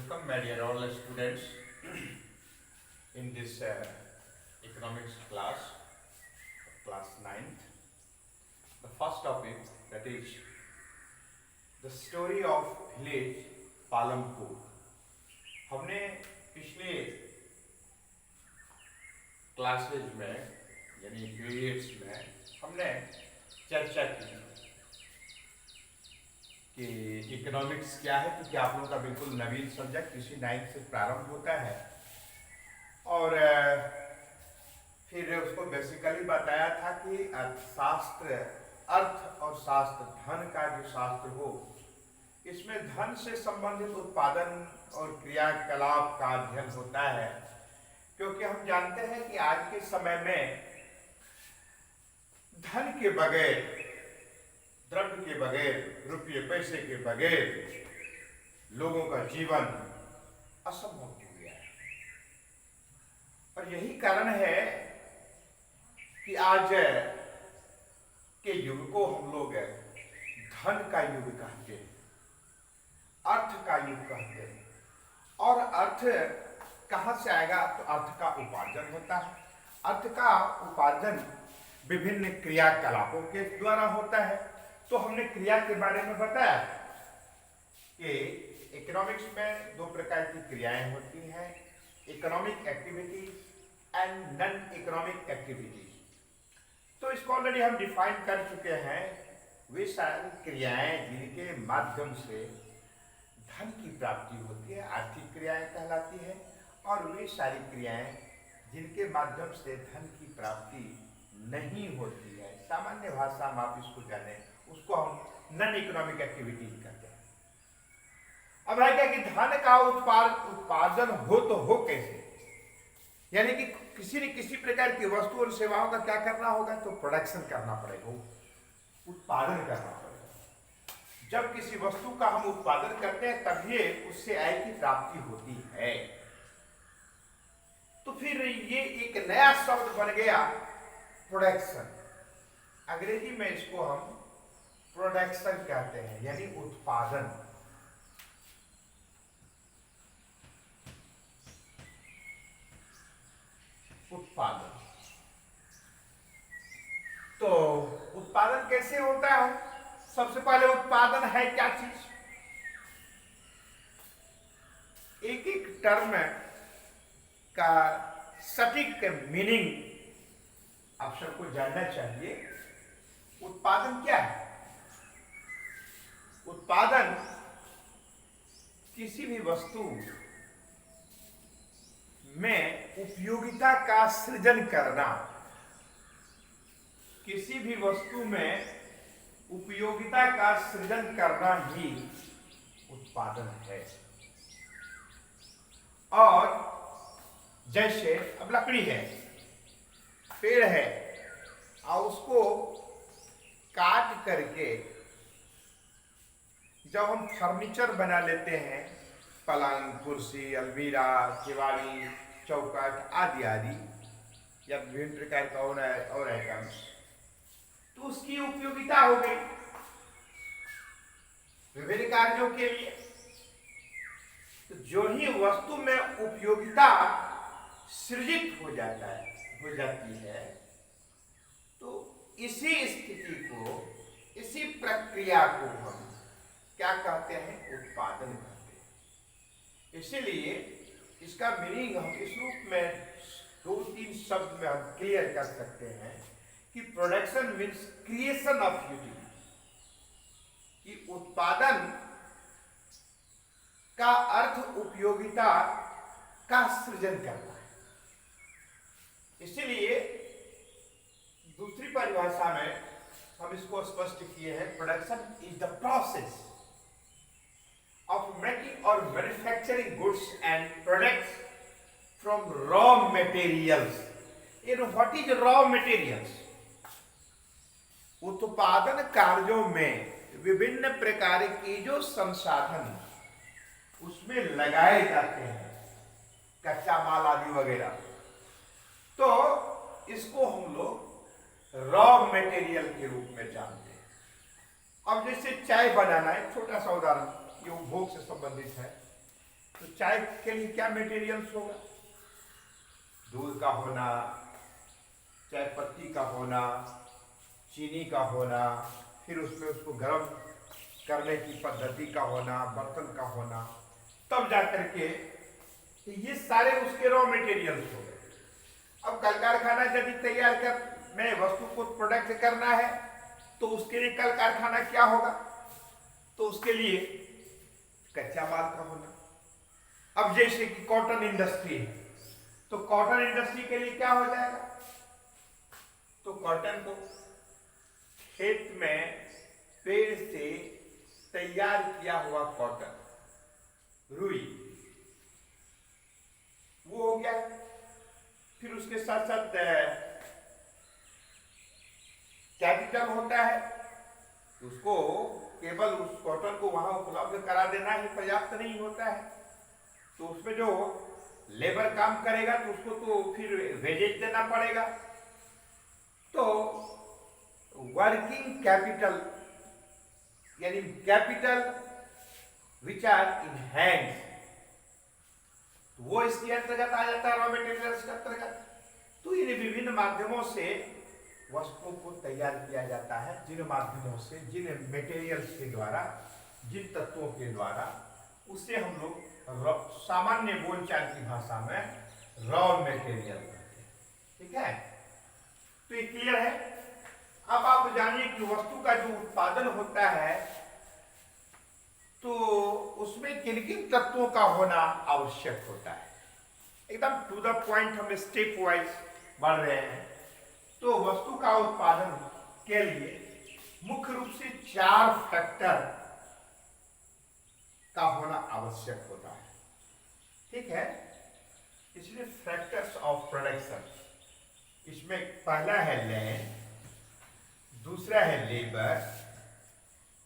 Welcome, my dear all students, in this economics class 9th. The first topic, that is the story of village Palampur. हमने पिछले classes में यानी periods में हमने चर्चा की कि इकोनॉमिक्स क्या है, क्योंकि आप लोगों का बिल्कुल नवीन सब्जेक्ट इसी 9th से प्रारंभ होता है. और फिर उसको बेसिकली बताया था कि अर्थशास्त्र, अर्थ और शास्त्र, धन का जो शास्त्र हो, इसमें धन से संबंधित उत्पादन और क्रियाकलाप का अध्ययन होता है. क्योंकि हम जानते हैं कि आज के समय में धन के बगैर, द्रव्य के बगैर, रुपये पैसे के बगैर लोगों का जीवन असंभव हो गया है. और यही कारण है कि आज के युग को हम लोग धन का युग कहते हैं, अर्थ का युग कहते हैं. और अर्थ कहाँ से आएगा? तो अर्थ का उपार्जन होता है. अर्थ का उपार्जन विभिन्न क्रियाकलापों के द्वारा होता है. तो हमने क्रिया के बारे में बताया कि इकोनॉमिक्स में दो प्रकार की क्रियाएं होती हैं, economic activities and non economic activities. तो इसको ऑलरेडी हम डिफाइन कर चुके हैं. वे सारी क्रियाएं जिनके माध्यम से धन की प्राप्ति होती है, आर्थिक क्रियाएं कहलाती है. और वे सारी क्रियाएं जिनके माध्यम से धन की प्राप्ति नहीं होती है, सामान्य भाषा में आप इसको जाने, उसको हम नॉन इकोनॉमिक एक्टिविटीज कहते हैं. अब है क्या कि धन का उत्पादन हो तो हो कैसे? यानी कि किसी न किसी प्रकार की वस्तु और सेवाओं का क्या करना होगा? तो प्रोडक्शन करना पड़ेगा, उत्पादन करना पड़ेगा. जब किसी वस्तु का हम उत्पादन करते हैं तभी उससे आय की प्राप्ति होती है. तो फिर ये एक नया शब्द बन गया, प्रोडक्शन. अंग्रेजी में इसको हम प्रोडक्शन कहते हैं, यानी उत्पादन. उत्पादन. तो उत्पादन कैसे होता है? सबसे पहले उत्पादन है क्या चीज? एक एक टर्म का सटीक मीनिंग आप सबको जानना चाहिए. उत्पादन क्या है? उत्पादन किसी भी वस्तु में उपयोगिता का सृजन करना. किसी भी वस्तु में उपयोगिता का सृजन करना ही उत्पादन है. और जैसे अब लकड़ी है, पेड़ है, और उसको काट करके जब हम फर्नीचर बना लेते हैं, पलंग, कुर्सी, अलमीरा, केवाड़ी, चौखट आदि आदि, या विभिन्न प्रकार का और आइटम्स, तो उसकी उपयोगिता हो गई विभिन्न कार्यों के लिए. तो जो ही वस्तु में उपयोगिता सृजित हो जाती है, तो इसी स्थिति को, इसी प्रक्रिया को हम क्या कहते हैं? उत्पादन कहते हैं. इसीलिए इसका मीनिंग हम इस रूप में 2-3 शब्द में हम क्लियर कर सकते हैं कि production means creation of utility. कि उत्पादन का अर्थ उपयोगिता का सृजन करना है. इसीलिए दूसरी परिभाषा में हम इसको स्पष्ट किए हैं, production is the process of making or manufacturing goods and products from raw materials. What is raw materials? उत्पादन कार्यों में विभिन्न प्रकार की जो संसाधन उसमें लगाए जाते हैं, कच्चा माल आदि वगैरह, तो इसको हम लोग रॉ मटेरियल के रूप में जानते हैं. अब जैसे चाय बनाना है, छोटा सा उदाहरण, ये उपभोग से संबंधित है. तो चाय के लिए क्या मटेरियल्स होगा? दूध का होना, चाय पत्ती का होना, चीनी का होना, फिर उसमें उसको गर्म करने की पद्धति का होना, बर्तन का होना, तब जाकर के ये सारे उसके रॉ मटेरियल्स हो गए। अब कल कारखाना यदि तैयार कर में वस्तु को प्रोडक्ट करना है तो उसके लिए कल कारखाना क्या होगा? तो उसके लिए कच्चा माल का होना। अब जैसे कि कॉटन इंडस्ट्री है, तो कॉटन इंडस्ट्री के लिए क्या हो जाएगा? तो कॉटन को खेत में पेड़ से तैयार किया हुआ कॉटन, रुई, वो हो गया। फिर उसके साथ साथ कैपिटल होता है, उसको केवल उस कॉटन को वहां उपलब्ध करा देना ही पर्याप्त नहीं होता है, तो उसमें जो लेबर काम करेगा तो उसको तो फिर वेजेज देना पड़ेगा। तो वर्किंग कैपिटल यानी capital which are in hands, वो इसके अंतर्गत आ जाता है, रॉ मटेरियल्स के अंतर्गत। तो इन विभिन्न माध्यमों से वस्तुओं को तैयार किया जाता है, जिन माध्यमों से, जिन मटेरियल्स के द्वारा, जिन तत्वों के द्वारा, उसे हम लोग सामान्य बोलचाल की भाषा में रॉ मटेरियल कहते हैं। ठीक है, तो ये क्लियर है। अब आप जानिए कि वस्तु का जो उत्पादन होता है तो उसमें किन किन तत्वों का होना आवश्यक होता है। एकदम टू द पॉइंट हम स्टेप वाइज बढ़ रहे हैं। तो वस्तु का उत्पादन के लिए मुख्य रूप से 4 फैक्टर का होना आवश्यक होता है। ठीक है, इसलिए फैक्टर्स ऑफ प्रोडक्शन, इसमें पहला है लैंड, दूसरा है लेबर,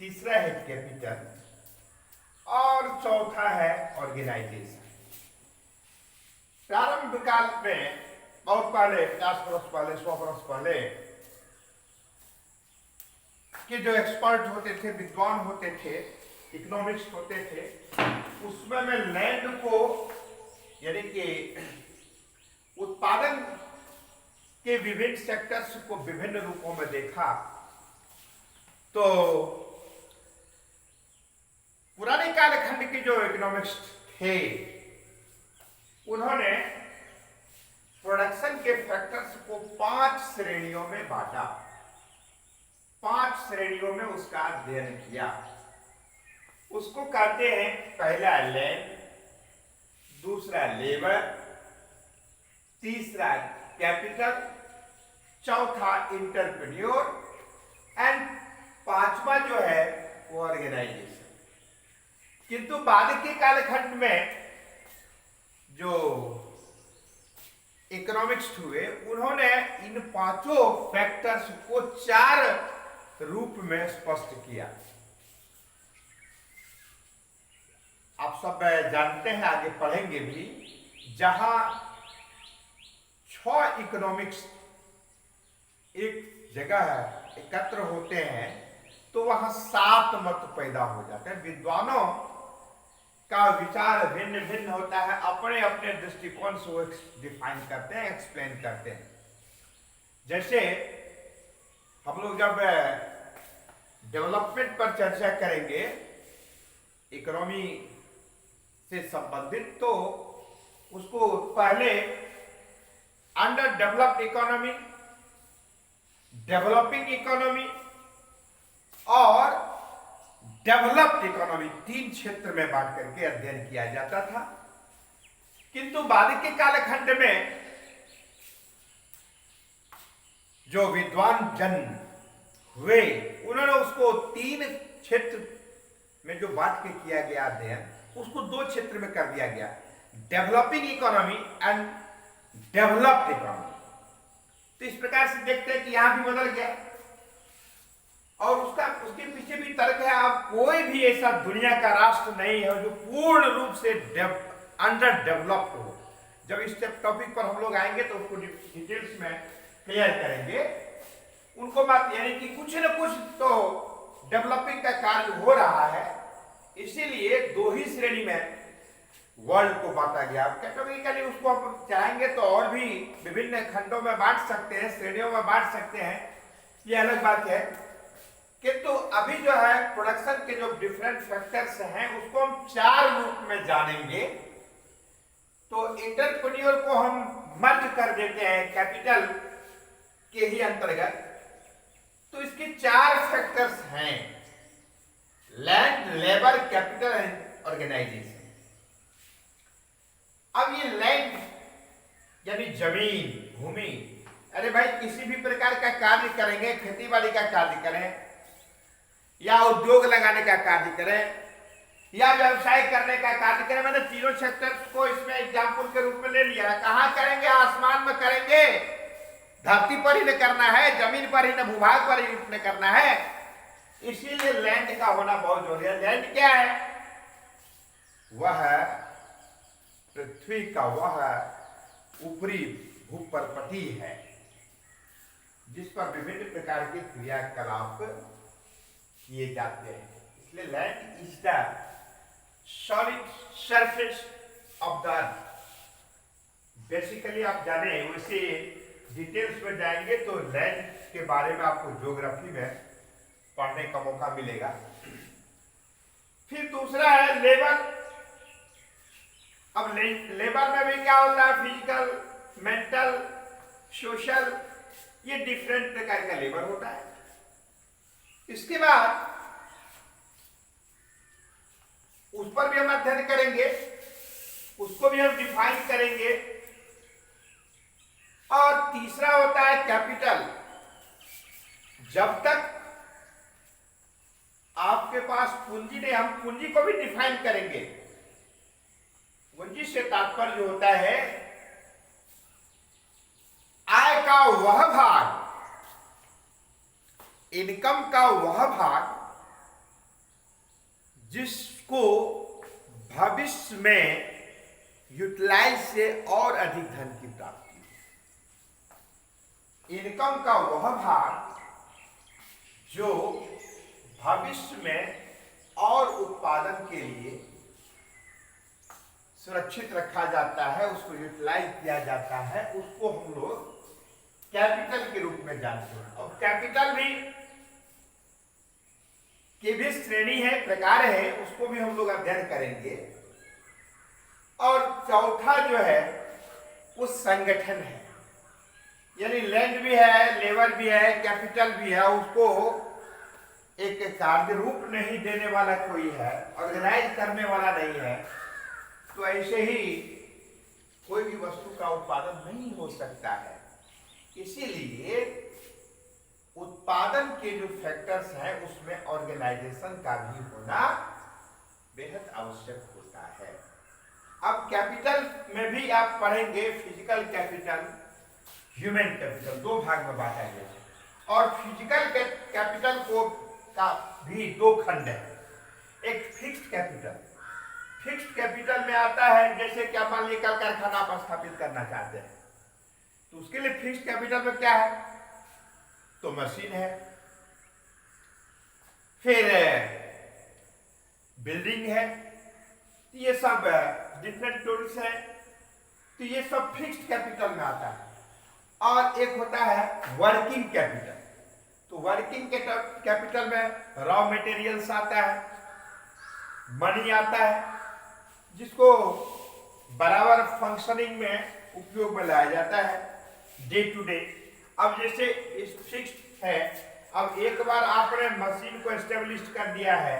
तीसरा है कैपिटल और चौथा है ऑर्गेनाइजेशन। प्रारंभ काल में बहुत पहले, 50 वर्ष पहले, 100 वर्ष पहले के जो एक्सपर्ट होते थे, विद्वान होते थे, इकोनॉमिक्स होते थे, उसमें मैं लैंड को यानी कि उत्पादन के विभिन्न सेक्टर्स को विभिन्न रूपों में देखा। तो पुराने कालखंड के जो इकोनॉमिक्स थे उन्होंने प्रोडक्शन के फैक्टर्स को 5 श्रेणियों में बांटा, 5 श्रेणियों में उसका अध्ययन किया। उसको कहते हैं पहला लैंड, दूसरा लेबर, तीसरा कैपिटल, चौथा इंटरप्रेन्योर एंड पांचवा जो है वो ऑर्गेनाइजेशन। किंतु बाद के कालखंड में जो इकोनॉमिक्स हुए उन्होंने इन 5 फैक्टर्स को 4 रूप में स्पष्ट किया। आप सब जानते हैं, आगे पढ़ेंगे भी, जहां 6 इकोनॉमिक्स एक जगह एकत्र होते हैं तो वहां 7 मत पैदा हो जाते हैं। विद्वानों का विचार भिन्न भिन्न होता है, अपने अपने दृष्टिकोण से वो डिफाइन करते हैं, एक्सप्लेन करते हैं। जैसे हम लोग जब डेवलपमेंट पर चर्चा करेंगे इकोनॉमी से संबंधित, तो उसको पहले under developed economy, developing economy और डेवलप्ड इकोनॉमी 3 क्षेत्र में बांट करके अध्ययन किया जाता था। किंतु बाद के कालखंड में जो विद्वान जन हुए उन्होंने उसको 3 क्षेत्र में जो बांट के किया गया अध्ययन, उसको 2 क्षेत्र में कर दिया गया, developing economy and developed economy. तो इस प्रकार से देखते हैं कि यहां भी बदल गया और उसके पीछे भी तर्क है। आप कोई भी ऐसा दुनिया का राष्ट्र नहीं है जो पूर्ण रूप से अंडर डेवलप्ड हो। जब इस टॉपिक पर हम लोग आएंगे तो उसको डिटेल्स में क्लियर करेंगे। उनको बात यानी कि कुछ न कुछ तो डेवलपिंग का कार्य हो रहा है, इसीलिए 2 ही श्रेणी में वर्ल्ड को बांटा गया। कैटेगोरिकली उसको हम चाहेंगे तो और भी विभिन्न खंडों में बांट सकते हैं, श्रेणियों में बांट सकते हैं, ये अलग बात है। किंतु अभी जो है प्रोडक्शन के जो डिफरेंट फैक्टर्स हैं उसको हम 4 रूप में जानेंगे। तो एंटरप्रेन्योर को हम मर्ज कर देते हैं कैपिटल के ही अंतर्गत। तो इसके 4 फैक्टर्स हैं, land, labour, capital and organisation. अब ये लैंड यानी जमीन, भूमि, अरे भाई किसी भी प्रकार का कार्य करेंगे, खेती बाड़ी का कार्य करें या उद्योग लगाने का कार्य करें या व्यवसाय करने का कार्य करें, मैंने तीनों सेक्टर्स को इसमें एग्जाम्पल के रूप में ले लिया। कहां करेंगे? आसमान में करेंगे, धरती पर ही न करना है, जमीन पर ही न, भूभाग पर ही न करना है। इसीलिए लैंड का होना बहुत जरूरी है। लैंड क्या है? वह पृथ्वी का वह ऊपरी भूपरपटी है जिस पर विभिन्न प्रकार के क्रियाकलाप किए जाते हैं। इसलिए land is the solid surface of the earth. Basically आप जाने, वैसे डिटेल्स में जाएंगे तो लैंड के बारे में आपको ज्योग्राफी में पढ़ने का मौका मिलेगा। फिर दूसरा है लेबर। अब लेबर में भी क्या होता है? फिजिकल, मेंटल, सोशल, ये डिफरेंट प्रकार का लेबर होता है। इसके बाद उस पर भी हम अध्ययन करेंगे, उसको भी हम डिफाइन करेंगे। और तीसरा होता है कैपिटल। जब तक आपके पास पूंजी नहीं, हम पूंजी को भी डिफाइन करेंगे। पूंजी से तात्पर्य होता है आय का वह भाग, इनकम का वह भाग जिसको भविष्य में यूटिलाइज से और अधिक धन की प्राप्ति। इनकम का वह भाग जो भविष्य में और उत्पादन के लिए सुरक्षित रखा जाता है, उसको यूटिलाइज किया जाता है, उसको हम लोग कैपिटल के रूप में जानते हैं। और कैपिटल भी की भी श्रेणी है, प्रकार है, उसको भी हम लोग अध्ययन करेंगे। और चौथा जो है वो संगठन है, यानी लैंड भी है, लेबर भी है, कैपिटल भी है, उसको एक कार्य रूप नहीं देने वाला कोई है, ऑर्गेनाइज करने वाला नहीं है। तो ऐसे ही कोई भी वस्तु का उत्पादन नहीं हो सकता है। इसीलिए उत्पादन के जो फैक्टर्स हैं उसमें ऑर्गेनाइजेशन का भी होना बेहद आवश्यक होता है। अब कैपिटल में भी आप पढ़ेंगे फिजिकल कैपिटल, ह्यूमन कैपिटल, 2 भाग में बांटा गया है। और फिजिकल कैपिटल को का भी 2 खंड है। एक फिक्स्ड कैपिटल, फिक्स्ड कैपिटल में आता है जैसे कि मान लीजिए कल कारखाना आप स्थापित करना चाहते हैं, तो उसके लिए फिक्स्ड कैपिटल में क्या है? तो मशीन है, फिर बिल्डिंग है, ये सब डिफरेंट टूल्स है, तो ये सब फिक्स्ड कैपिटल में आता है। और एक होता है वर्किंग कैपिटल। तो वर्किंग कैपिटल में रॉ मटेरियल्स आता है, मनी आता है, जिसको बराबर फंक्शनिंग में उपयोग में लाया जाता है डे टू डे। अब जैसे इस फिक्स्ड है, अब एक बार आपने मशीन को एस्टेब्लिश कर दिया है,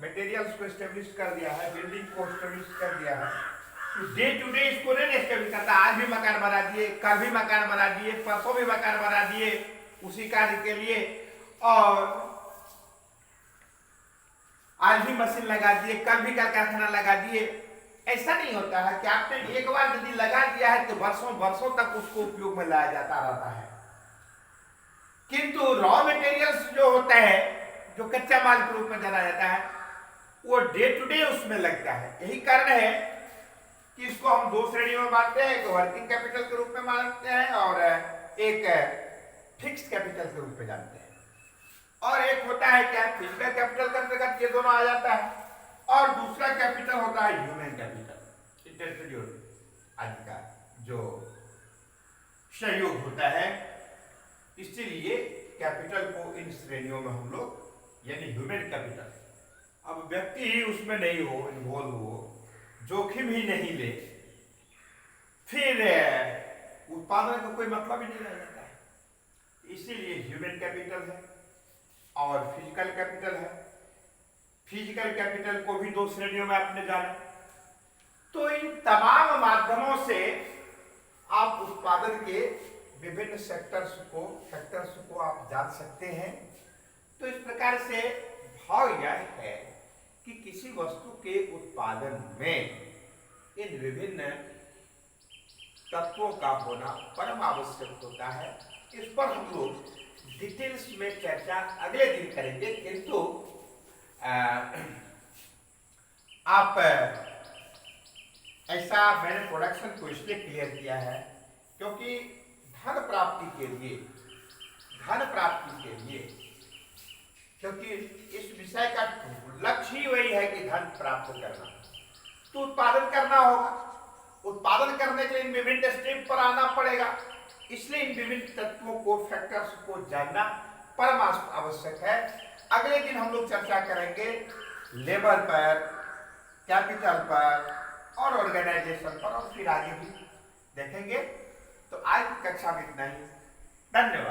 मटेरियल्स को एस्टेब्लिश कर दिया है, बिल्डिंग को एस्टेब्लिश कर दिया है, तो डे टू डे इसको नहीं एस्टेब्लिश करता। आज भी मकान बना दिए, कल भी मकान बना दिए, परसों भी मकान बना दिए उसी कार्य के लिए, और आज भी मशीन लगा दिए, कल भी कारखाना लगा दिए। ऐसा नहीं होता है कि आपने एक बार यदि लगा दिया है तो वर्षों वर्षों तक उसको उपयोग में लाया जाता रहता है। किंतु रॉ मटेरियल्स जो होता है, जो कच्चा माल के रूप में जाना जाता है, वो डे टू डे उसमें लगता है। यही कारण है कि इसको हम 2 श्रेणियों में बांटते हैं, एक वर्किंग कैपिटल के रूप में मानते हैं और एक फिक्स्ड कैपिटल के रूप में जानते हैं। और एक होता है क्या, फिजिकल कैपिटल के अंतर्गत ये दोनों आ जाता है, और दूसरा कैपिटल होता है ह्यूमन कैपिटल। टेरिटोरियल आदि का जो सहयोग होता है, इसीलिए कैपिटल को इन श्रेणियों में हम लोग यानी ह्यूमन कैपिटल, अब व्यक्ति ही उसमें नहीं हो, इन्वॉल्व हो, जोखिम ही नहीं ले, फिर उत्पादन का कोई मतलब ही नहीं रह जाता है। इसीलिए ह्यूमन कैपिटल है और फिजिकल कैपिटल है। फिजिकल कैपिटल को भी दो श्रेणियों में आपने जाना। तो इन तमाम माध्यमों से आप उत्पादन के विभिन्न फैक्टर्स को आप जान सकते हैं। तो इस प्रकार से भाव यह है कि किसी वस्तु के उत्पादन में इन विभिन्न तत्वों का होना परम आवश्यक होता है। इस पर हम लोग डिटेल्स में चर्चा अगले दिन करेंगे, किंतु आप ऐसा मैंने प्रोडक्शन को इसलिए क्लियर किया है क्योंकि धन प्राप्ति के लिए क्योंकि इस विषय का लक्ष्य ही वही है कि धन प्राप्त करना, तो उत्पादन करना होगा। उत्पादन करने के लिए इन विभिन्न स्टेप पर आना पड़ेगा, इसलिए इन विभिन्न तत्वों को, फैक्टर्स को जानना परम आवश्यक है। अगले दिन हम लोग चर्चा करेंगे लेबर पर, कैपिटल पर और ऑर्गेनाइजेशन पर, और फिर आगे भी देखेंगे। तो आज की कक्षा में इतना ही। धन्यवाद।